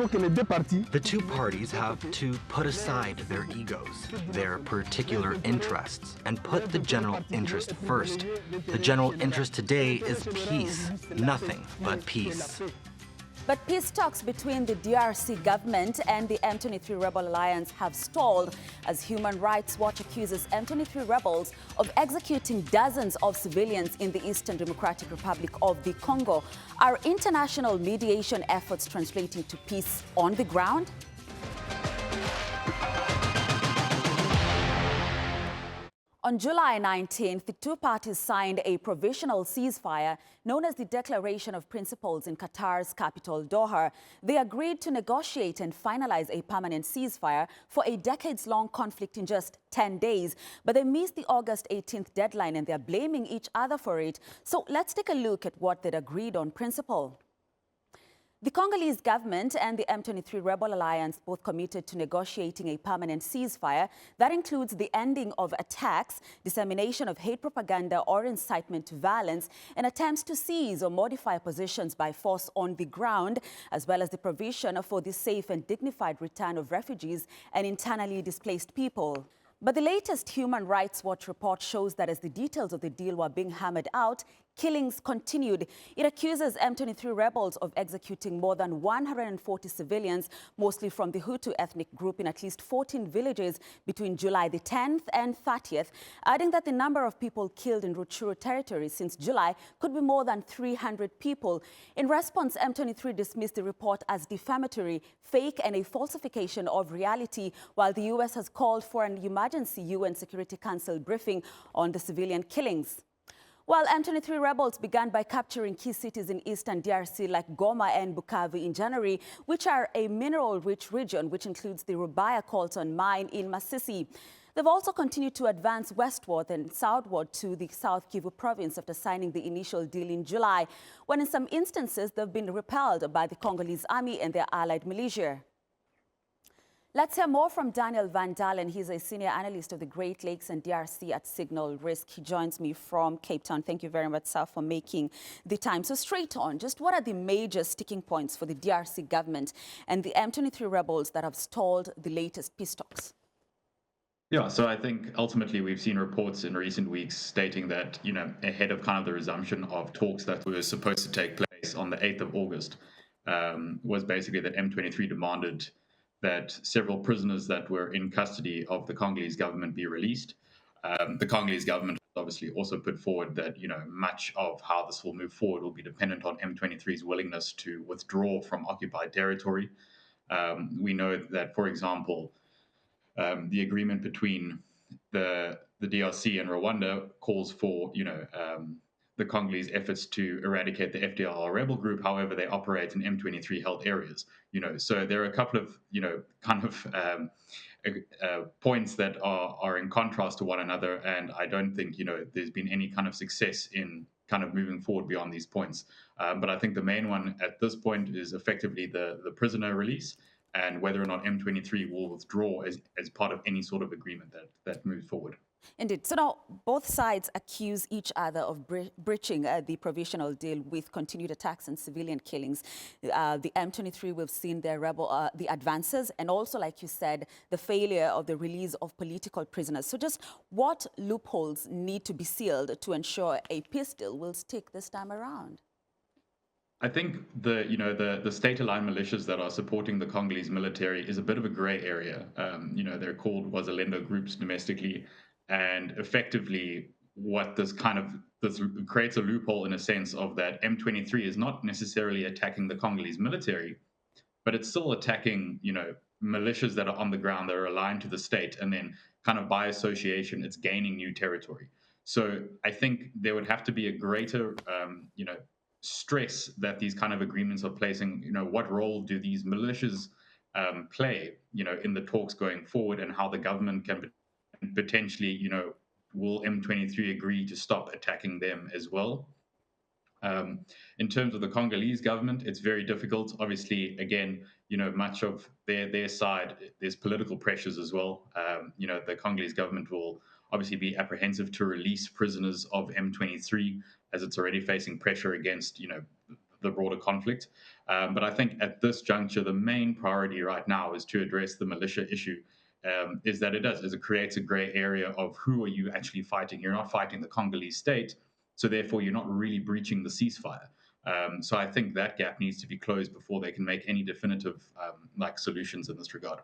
The two parties have to put aside their egos, their particular interests, and put the general interest first. The general interest today is peace, nothing but peace. But peace talks between the DRC government and the M23 rebel alliance have stalled as Human Rights Watch accuses M23 rebels of executing dozens of civilians in the Eastern Democratic Republic of the Congo. Are international mediation efforts translating to peace on the ground? On July 19th, the two parties signed a provisional ceasefire known as the Declaration of Principles in Qatar's capital, Doha. They agreed to negotiate and finalize a permanent ceasefire for a decades-long conflict in just 10 days. But they missed the August 18th deadline and they're blaming each other for it. So let's take a look at what they'd agreed on principle. The Congolese government and the M23 rebel alliance both committed to negotiating a permanent ceasefire that includes the ending of attacks, dissemination of hate propaganda or incitement to violence, and attempts to seize or modify positions by force on the ground, as well as the provision for the safe and dignified return of refugees and internally displaced people. But the latest Human Rights Watch report shows that as the details of the deal were being hammered out, killings continued. It accuses M23 rebels of executing more than 140 civilians, mostly from the Hutu ethnic group, in at least 14 villages between July the 10th and 30th, adding that the number of people killed in Rutshuru territory since July could be more than 300 people. In response, M23 dismissed the report as defamatory, fake, and a falsification of reality, while the U.S. has called for an emergency UN Security Council briefing on the civilian killings. While M23 rebels began by capturing key cities in eastern DRC like Goma and Bukavu in January, which are a mineral-rich region which includes the Rubaya coltan mine in Masisi. They've also continued to advance westward and southward to the South Kivu province after signing the initial deal in July, when in some instances they've been repelled by the Congolese army and their allied militia. Let's hear more from Daniel Van Dalen. He's a senior analyst of the Great Lakes and DRC at Signal Risk. He joins me from Cape Town. Thank you very much, sir, for making the time. So straight on, just what are the major sticking points for the DRC government and the M23 rebels that have stalled the latest peace talks? Yeah, so I think ultimately we've seen reports in recent weeks stating that, ahead of kind of the resumption of talks that were supposed to take place on the 8th of August, was basically that M23 demanded that several prisoners that were in custody of the Congolese government be released. The Congolese government obviously also put forward that, much of how this will move forward will be dependent on M23's willingness to withdraw from occupied territory. We know that, for example, the agreement between the DRC and Rwanda calls for, the Congolese efforts to eradicate the FDLR rebel group. However, they operate in M23 held areas, so there are a couple of, points that are in contrast to one another. And I don't think, there's been any kind of success in kind of moving forward beyond these points. But I think the main one at this point is effectively the prisoner release and whether or not M23 will withdraw as part of any sort of agreement that moves forward. Indeed. So now both sides accuse each other of breaching the provisional deal with continued attacks and civilian killings. The M23, we've seen their the advances, and also, like you said, the failure of the release of political prisoners. So just what loopholes need to be sealed to ensure a peace deal will stick this time around? I think the state-aligned militias that are supporting the Congolese military is a bit of a gray area. They're called Wazalendo groups domestically. And effectively, what this creates a loophole in a sense of that M23 is not necessarily attacking the Congolese military, but it's still attacking, militias that are on the ground that are aligned to the state, and then kind of by association, it's gaining new territory. So I think there would have to be a greater, stress that these kind of agreements are placing. What role do these militias play, in the talks going forward, and how the government can potentially, will M23 agree to stop attacking them as well? In terms of the Congolese government, it's very difficult. Obviously, again, much of their side, there's political pressures as well. The Congolese government will obviously be apprehensive to release prisoners of M23 as it's already facing pressure against, the broader conflict. But I think at this juncture, the main priority right now is to address the militia issue. Is that it creates a gray area of who are you actually fighting? You're not fighting the Congolese state, so therefore you're not really breaching the ceasefire. So I think that gap needs to be closed before they can make any definitive solutions in this regard.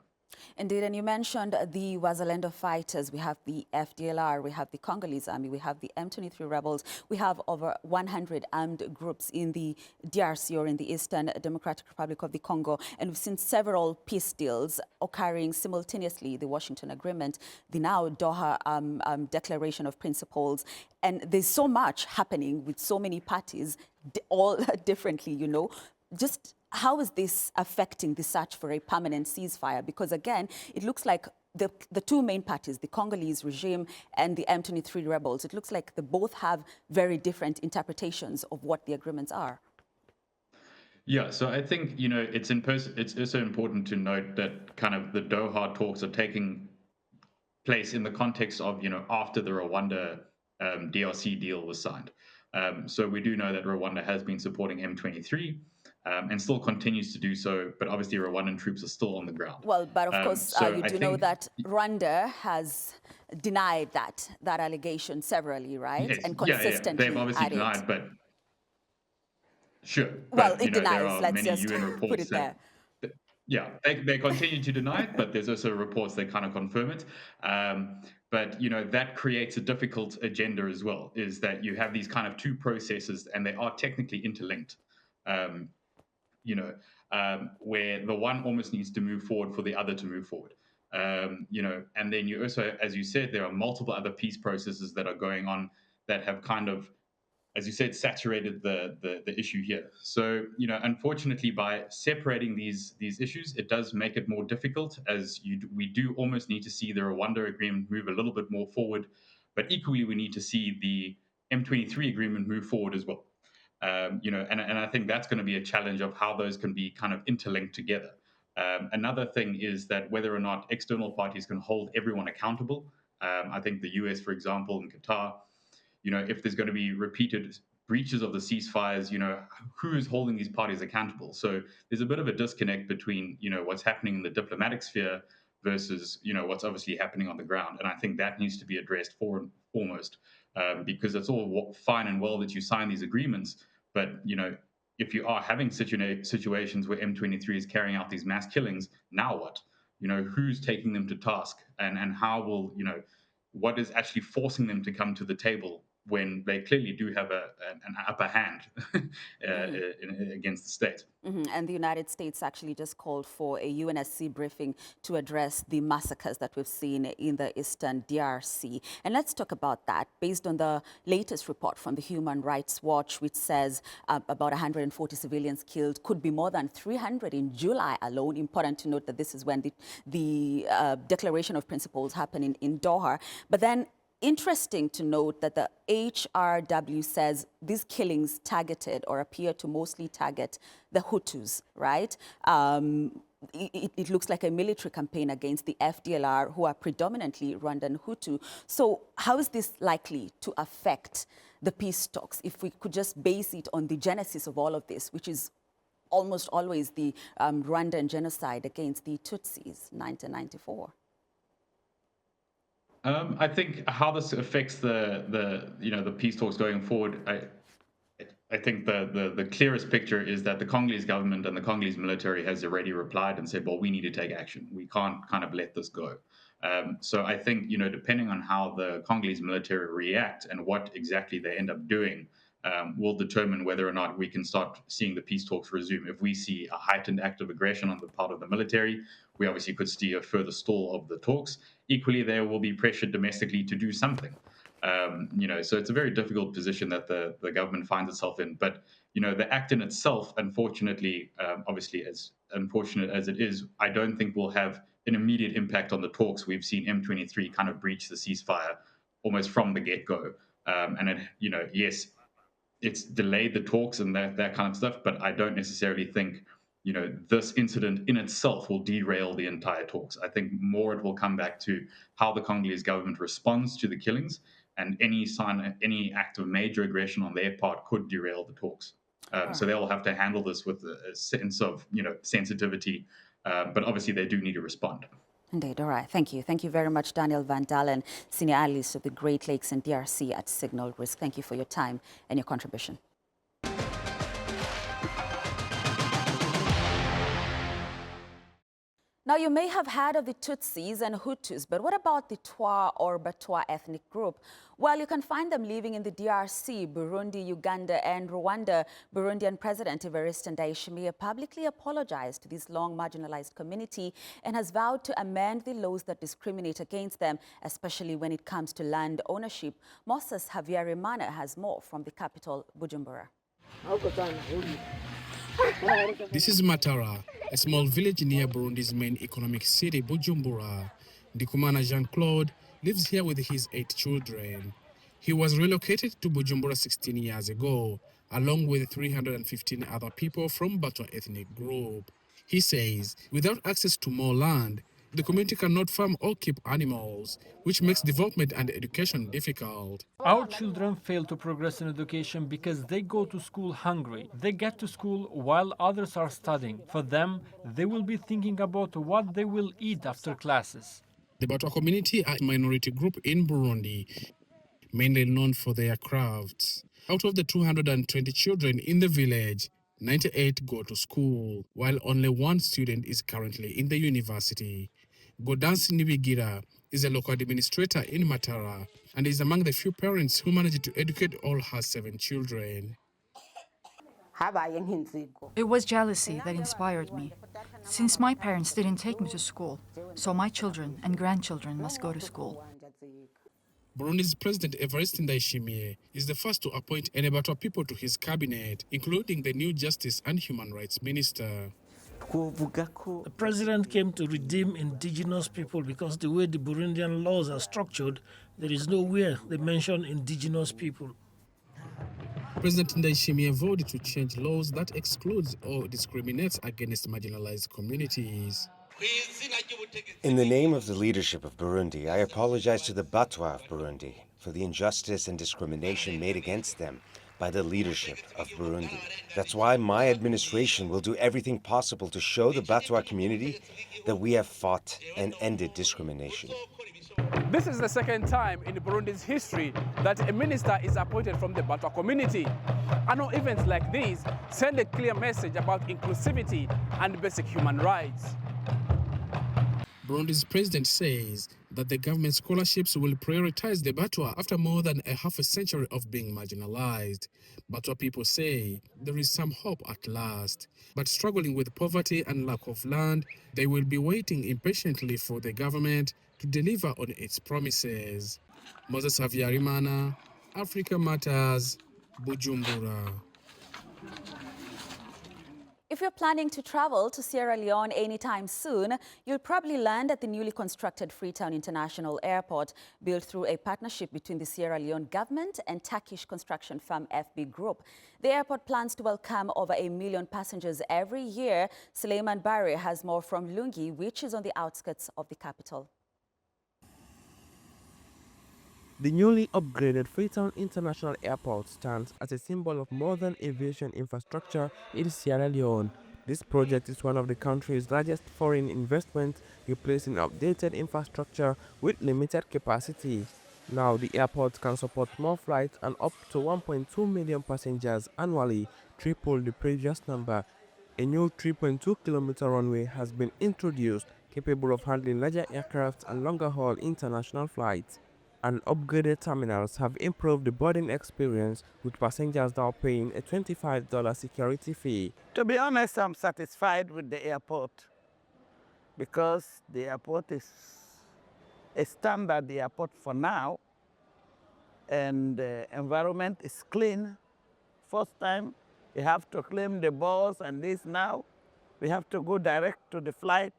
Indeed, and you mentioned the Wazalendo fighters. We have the FDLR, we have the Congolese army, we have the M23 rebels. We have over 100 armed groups in the DRC, or in the Eastern Democratic Republic of the Congo. And we've seen several peace deals occurring simultaneously: the Washington Agreement, the now Doha Declaration of Principles. And there's so much happening with so many parties, all differently, Just how is this affecting the search for a permanent ceasefire? Because again, it looks like the two main parties, the Congolese regime and the M23 rebels, it looks like they both have very different interpretations of what the agreements are. Yeah, so I think, it's also important to note that kind of the Doha talks are taking place in the context of, after the Rwanda DRC deal was signed. So we do know that Rwanda has been supporting M23 and still continues to do so, but obviously Rwandan troops are still on the ground. Well, but of course, you do know that Rwanda has denied that allegation severally, right? Yes, and consistently they've obviously denied, but sure. Well, But, it denies, there are let's many just UN reports put it there. Yeah, they continue to deny it, but there's also reports that kind of confirm it. But that creates a difficult agenda as well. Is that you have these kind of two processes, and they are technically interlinked. Um, where the one almost needs to move forward for the other to move forward. And then you also, as you said, there are multiple other peace processes that are going on that have kind of, as you said, saturated the issue here. So, unfortunately, by separating these issues, it does make it more difficult, as we do almost need to see the Rwanda agreement move a little bit more forward, but equally we need to see the M23 agreement move forward as well. And I think that's going to be a challenge of how those can be kind of interlinked together. Another thing is that whether or not external parties can hold everyone accountable. I think the US, for example, and Qatar, if there's going to be repeated breaches of the ceasefires, who is holding these parties accountable? So there's a bit of a disconnect between, what's happening in the diplomatic sphere versus, what's obviously happening on the ground. And I think that needs to be addressed foremost, because it's all fine and well that you sign these agreements, but if you are having situations where M23 is carrying out these mass killings, now what? Who's taking them to task, and how will what is actually forcing them to come to the table when they clearly do have an upper hand against the state. And the United States actually just called for a UNSC briefing to address the massacres that we've seen in the Eastern DRC. And let's talk about that. Based on the latest report from the Human Rights Watch, which says about 140 civilians killed, could be more than 300 in July alone. Important to note that this is when the Declaration of Principles happened in Doha. But then interesting to note that the HRW says these killings targeted, or appear to mostly target, the Hutus, right? It looks like a military campaign against the FDLR, who are predominantly Rwandan Hutu. So how is this likely to affect the peace talks, if we could just base it on the genesis of all of this, which is almost always the Rwandan genocide against the Tutsis, 1994? I think how this affects the peace talks going forward, I think the clearest picture is that the Congolese government and the Congolese military has already replied and said, well, we need to take action. We can't kind of let this go. So I think, depending on how the Congolese military react and what exactly they end up doing, will determine whether or not we can start seeing the peace talks resume. If we see a heightened act of aggression on the part of the military, we obviously could see a further stall of the talks. Equally, there will be pressure domestically to do something. So it's a very difficult position that the government finds itself in. But, the act in itself, unfortunately, obviously, as unfortunate as it is, I don't think will have an immediate impact on the talks. We've seen M23 kind of breach the ceasefire almost from the get-go. Yes, it's delayed the talks and that kind of stuff, but I don't necessarily think, this incident in itself will derail the entire talks. I think more it will come back to how the Congolese government responds to the killings, and any act of major aggression on their part could derail the talks. So they'll have to handle this with a sense of, sensitivity. But obviously, they do need to respond. Indeed. All right. Thank you. Thank you very much, Daniel Van Dalen, Senior Analyst of the Great Lakes and DRC at Signal Risk. Thank you for your time and your contribution. Now, you may have heard of the Tutsis and Hutus, but what about the Twa or Batwa ethnic group? Well, you can find them living in the DRC, Burundi, Uganda, and Rwanda. Burundian President Evariste Ndayishimiye publicly apologized to this long marginalized community and has vowed to amend the laws that discriminate against them, especially when it comes to land ownership. Moses Havyarimana has more from the capital, Bujumbura. This is Matara, a small village near Burundi's main economic city, Bujumbura. Ndikumana Jean-Claude lives here with his 8 children. He was relocated to Bujumbura 16 years ago, along with 315 other people from Batwa ethnic group. He says, without access to more land, the community cannot farm or keep animals, which makes development and education difficult. Our children fail to progress in education because they go to school hungry. They get to school while others are studying. For them, they will be thinking about what they will eat after classes. The Batwa community are a minority group in Burundi, mainly known for their crafts. Out of the 220 children in the village, 98 go to school, while only 1 student is currently in the university. Godansi Nibigira is a local administrator in Matara and is among the few parents who managed to educate all her 7 children. It was jealousy that inspired me, since my parents didn't take me to school, so my children and grandchildren must go to school. Burundi's President Evariste Ndayishimiye is the first to appoint any Batwa people to his cabinet, including the new Justice and Human Rights Minister. The president came to redeem indigenous people because the way the Burundian laws are structured, there is nowhere they mention indigenous people. President Ndayishimiye voted to change laws that excludes or discriminates against marginalized communities. In the name of the leadership of Burundi, I apologize to the Batwa of Burundi for the injustice and discrimination made against them by the leadership of Burundi. That's why my administration will do everything possible to show the Batwa community that we have fought and ended discrimination. This is the second time in Burundi's history that a minister is appointed from the Batwa community. Annual events like these send a clear message about inclusivity and basic human rights. Burundi's president says that the government scholarships will prioritize the Batwa after more than a half a century of being marginalized. Batwa people say there is some hope at last, but struggling with poverty and lack of land, they will be waiting impatiently for the government to deliver on its promises. Moses Havyarimana, Africa Matters, Bujumbura. If you're planning to travel to Sierra Leone anytime soon, you'll probably land at the newly constructed Freetown International Airport, built through a partnership between the Sierra Leone government and Turkish construction firm FB Group. The airport plans to welcome over 1 million passengers every year. Suleiman Barre has more from Lungi, which is on the outskirts of the capital. The newly upgraded Freetown International Airport stands as a symbol of modern aviation infrastructure in Sierra Leone. This project is one of the country's largest foreign investments, replacing outdated infrastructure with limited capacity. Now the airport can support more flights and up to 1.2 million passengers annually, triple the previous number. A new 3.2-kilometer runway has been introduced, capable of handling larger aircraft and longer-haul international flights. And upgraded terminals have improved the boarding experience, with passengers now paying a $25 security fee. To be honest, I'm satisfied with the airport because the airport is a standard airport for now, and the environment is clean. First time, we have to claim the bus, and this now, we have to go direct to the flight.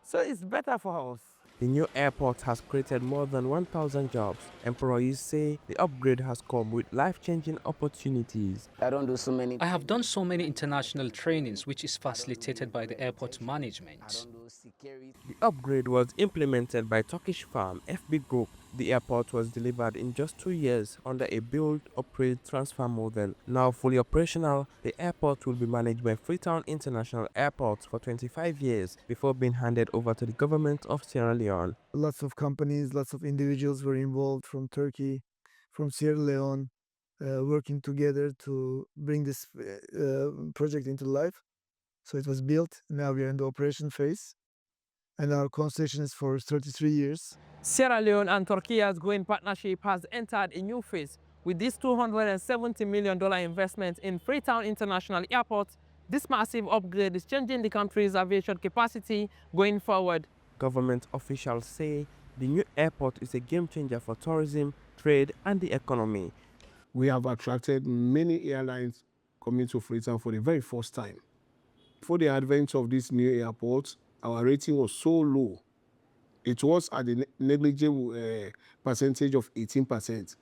So it's better for us. The new airport has created more than 1,000 jobs. Employees say the upgrade has come with life-changing opportunities. I have done so many international trainings, which is facilitated by the airport management. The upgrade was implemented by Turkish firm FB Group The airport was delivered in just 2 years under a build, operate, transfer model. Now fully operational, the airport will be managed by Freetown International Airport for 25 years before being handed over to the government of Sierra Leone. Lots of companies, lots of individuals were involved from Turkey, from Sierra Leone, working together to bring this project into life. So it was built. Now we are in the operation phase, and our concession is for 33 years. Sierra Leone and Turkey's growing partnership has entered a new phase. With this $270 million investment in Freetown International Airport, this massive upgrade is changing the country's aviation capacity going forward. Government officials say the new airport is a game changer for tourism, trade, and the economy. We have attracted many airlines coming to Freetown for the very first time. Before the advent of this new airport, our rating was so low. It was at a negligible percentage of 18%.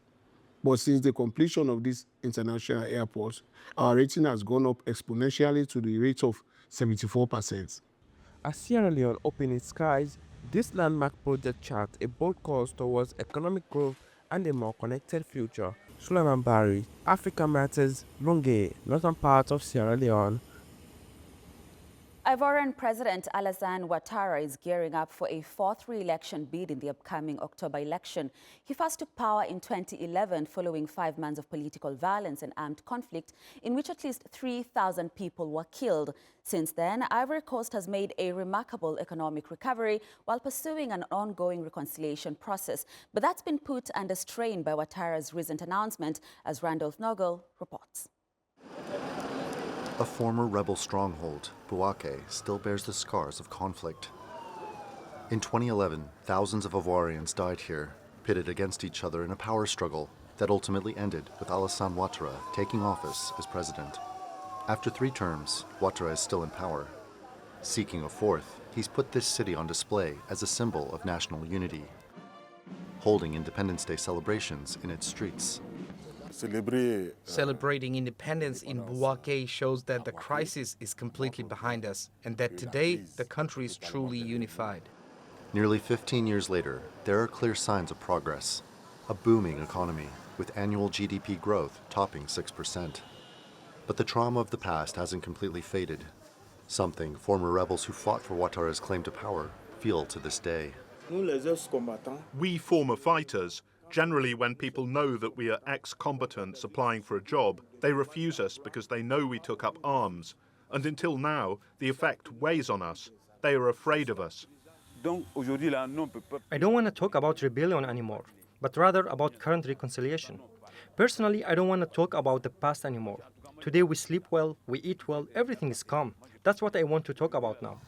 But since the completion of this international airport, our rating has gone up exponentially to the rate of 74%. As Sierra Leone opens its skies, this landmark project charts a bold course towards economic growth and a more connected future. Suleiman Bari, Africa Matters, Lunge, northern part of Sierra Leone. Ivorian President Alassane Ouattara is gearing up for a fourth re-election bid in the upcoming October election. He first took power in 2011 following 5 months of political violence and armed conflict in which at least 3,000 people were killed. Since then, Ivory Coast has made a remarkable economic recovery while pursuing an ongoing reconciliation process. But that's been put under strain by Ouattara's recent announcement, as Randolph Nogel reports. A former rebel stronghold, Bouaké still bears the scars of conflict. In 2011, thousands of Ivorians died here, pitted against each other in a power struggle that ultimately ended with Alassane Ouattara taking office as president. After 3 terms, Ouattara is still in power. Seeking a fourth, he's put this city on display as a symbol of national unity, holding Independence Day celebrations in its streets. Celebrating independence in Bouaké shows that the crisis is completely behind us and that today the country is truly unified. Nearly 15 years later, there are clear signs of progress. A booming economy with annual GDP growth topping 6%. But the trauma of the past hasn't completely faded, something former rebels who fought for Ouattara's claim to power feel to this day. We former fighters, generally when people know that we are ex-combatants applying for a job, they refuse us because they know we took up arms. And until now, the effect weighs on us. They are afraid of us. I don't want to talk about rebellion anymore, but rather about current reconciliation. Personally, I don't want to talk about the past anymore. Today we sleep well, we eat well, everything is calm. That's what I want to talk about now.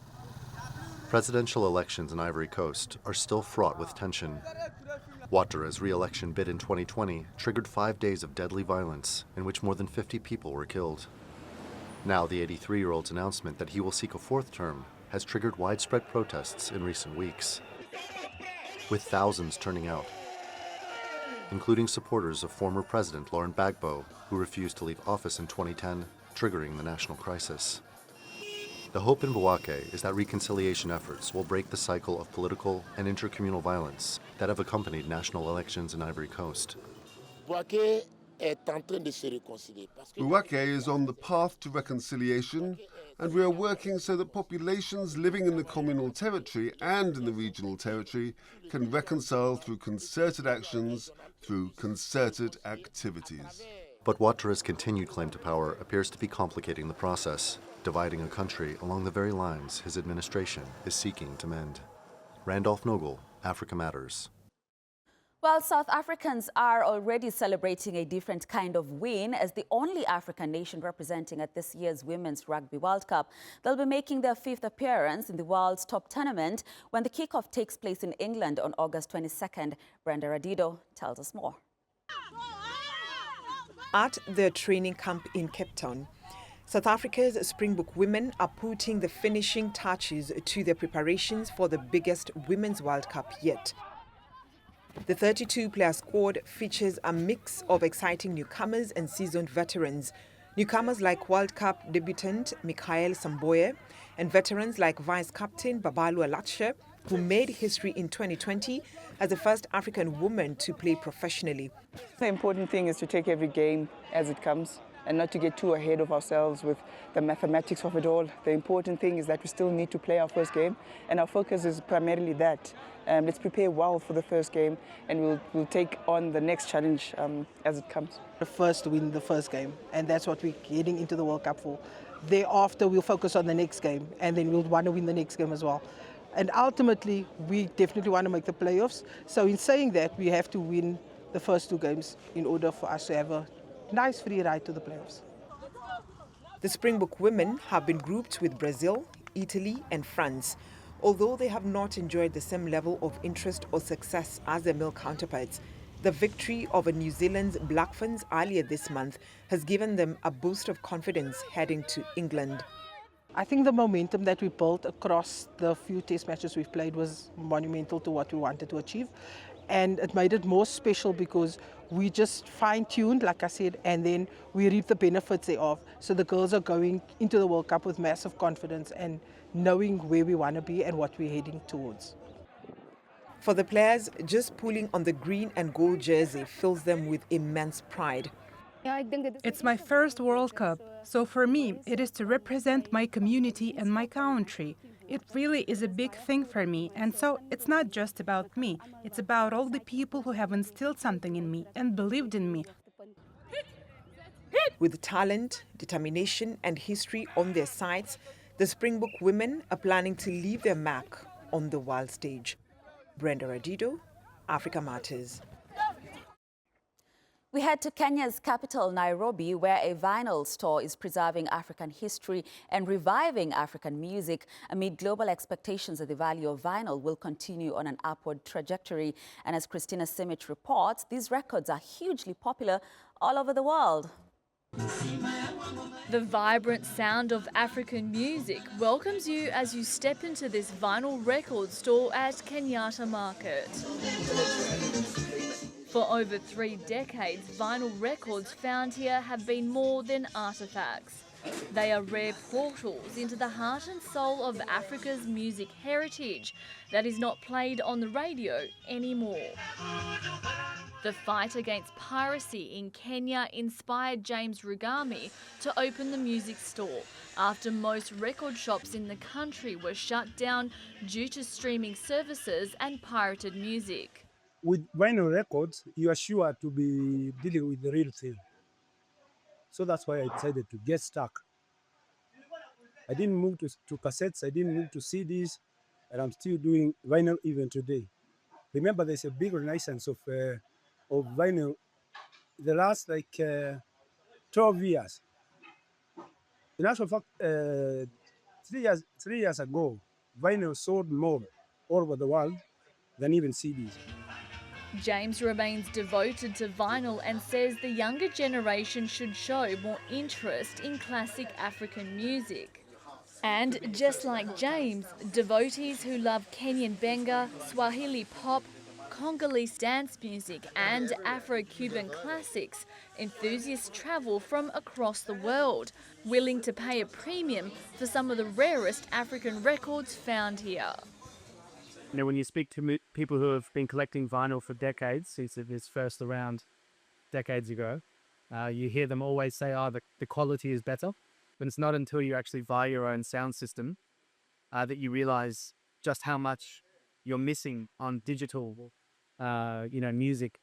Presidential elections in Ivory Coast are still fraught with tension. Ouattara's re-election bid in 2020 triggered 5 days of deadly violence in which more than 50 people were killed. Now the 83-year-old's announcement that he will seek a fourth term has triggered widespread protests in recent weeks, with thousands turning out, including supporters of former President Laurent Gbagbo, who refused to leave office in 2010, triggering the national crisis. The hope in Bouaké is that reconciliation efforts will break the cycle of political and intercommunal violence that have accompanied national elections in Ivory Coast. Bouaké is on the path to reconciliation, and we are working so that populations living in the communal territory and in the regional territory can reconcile through concerted actions, through concerted activities. But Ouattara's continued claim to power appears to be complicating the process, dividing a country along the very lines his administration is seeking to mend. Randolph Nogel, Africa Matters. Well, South Africans are already celebrating a different kind of win as the only African nation representing at this year's Women's Rugby World Cup. They'll be making their 5th appearance in the world's top tournament when the kickoff takes place in England on August 22nd. Brenda Radido tells us more. At their training camp in Cape Town, South Africa's Springbok women are putting the finishing touches to their preparations for the biggest Women's World Cup yet. The 32-player squad features a mix of exciting newcomers and seasoned veterans. Newcomers like World Cup debutant Michael Samboye and veterans like Vice Captain Babalu Alatshe, who made history in 2020 as the first African woman to play professionally. The important thing is to take every game as it comes and not to get too ahead of ourselves with the mathematics of it all. The important thing is that we still need to play our first game, and our focus is primarily that. Let's prepare well for the first game, and we'll take on the next challenge as it comes. First to win the first game, and that's what we're heading into the World Cup for. Thereafter, we'll focus on the next game, and then we'll want to win the next game as well. And ultimately, we definitely want to make the playoffs. So in saying that, we have to win the first two games in order for us to have a nice free ride to the playoffs. The Springbok women have been grouped with Brazil, Italy and France, although they have not enjoyed the same level of interest or success as their male counterparts. The victory over New Zealand's Black Ferns earlier this month has given them a boost of confidence heading to England. I think the momentum that we built across the few test matches we've played was monumental to what we wanted to achieve. And it made it more special because we just fine-tuned, like I said, and then we reap the benefits thereof. So the girls are going into the World Cup with massive confidence and knowing where we want to be and what we're heading towards. For the players, just pulling on the green and gold jersey fills them with immense pride. It's my first World Cup, so for me, it is to represent my community and my country. It really is a big thing for me, and so it's not just about me, it's about all the people who have instilled something in me and believed in me. With talent, determination and history on their sides, the Springbok women are planning to leave their mark on the world stage. Brenda Radido, Africa Matters. We head to Kenya's capital, Nairobi, where a vinyl store is preserving African history and reviving African music amid global expectations that the value of vinyl will continue on an upward trajectory. And as Christina Simic reports, these records are hugely popular all over the world. The vibrant sound of African music welcomes you as you step into this vinyl record store at Kenyatta Market. For over 3 decades, vinyl records found here have been more than artefacts. They are rare portals into the heart and soul of Africa's music heritage that is not played on the radio anymore. The fight against piracy in Kenya inspired James Rugami to open the music store after most record shops in the country were shut down due to streaming services and pirated music. With vinyl records, you are sure to be dealing with the real thing. So that's why I decided to get stuck. I didn't move to cassettes, I didn't move to CDs, and I'm still doing vinyl even today. Remember, there's a big renaissance of vinyl the last 12 years. In actual fact, 3 years ago, vinyl sold more all over the world than even CDs. James remains devoted to vinyl and says the younger generation should show more interest in classic African music. And just like James, devotees who love Kenyan benga, Swahili pop, Congolese dance music and Afro-Cuban classics, enthusiasts travel from across the world, willing to pay a premium for some of the rarest African records found here. You know, when you speak to people who have been collecting vinyl for decades, since it was first around decades ago, you hear them always say, the quality is better. But it's not until you actually buy your own sound system that you realize just how much you're missing on digital, music,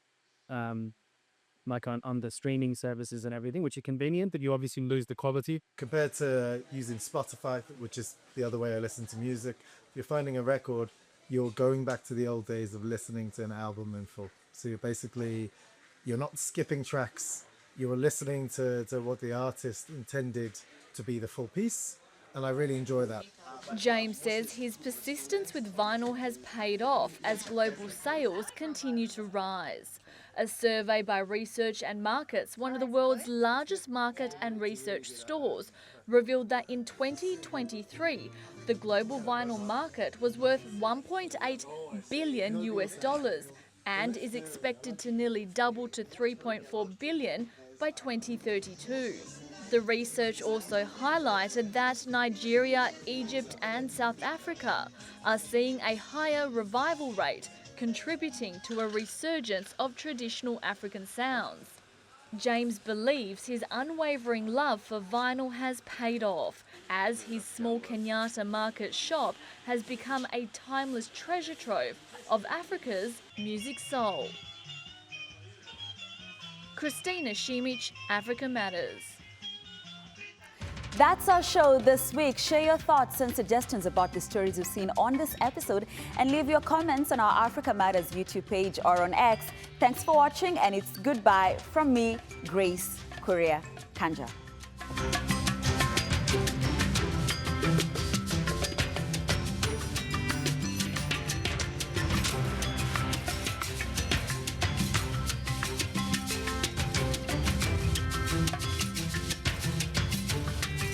like on the streaming services and everything, which are convenient, but you obviously lose the quality. Compared to using Spotify, which is the other way I listen to music, if you're finding a record, you're going back to the old days of listening to an album in full. So you're not skipping tracks. You're listening to what the artist intended to be the full piece. And I really enjoy that. James says his persistence with vinyl has paid off as global sales continue to rise. A survey by Research and Markets, one of the world's largest market and research stores, revealed that in 2023, the global vinyl market was worth $1.8 billion and is expected to nearly double to $3.4 billion by 2032. The research also highlighted that Nigeria, Egypt and South Africa are seeing a higher revival rate, contributing to a resurgence of traditional African sounds. James believes his unwavering love for vinyl has paid off, as his small Kenyatta market shop has become a timeless treasure trove of Africa's music soul. Christina Shimich, Africa Matters. That's our show this week. Share your thoughts and suggestions about the stories you've seen on this episode and leave your comments on our Africa Matters YouTube page or on X. Thanks for watching, and it's goodbye from me, Grace Kuria Kanja.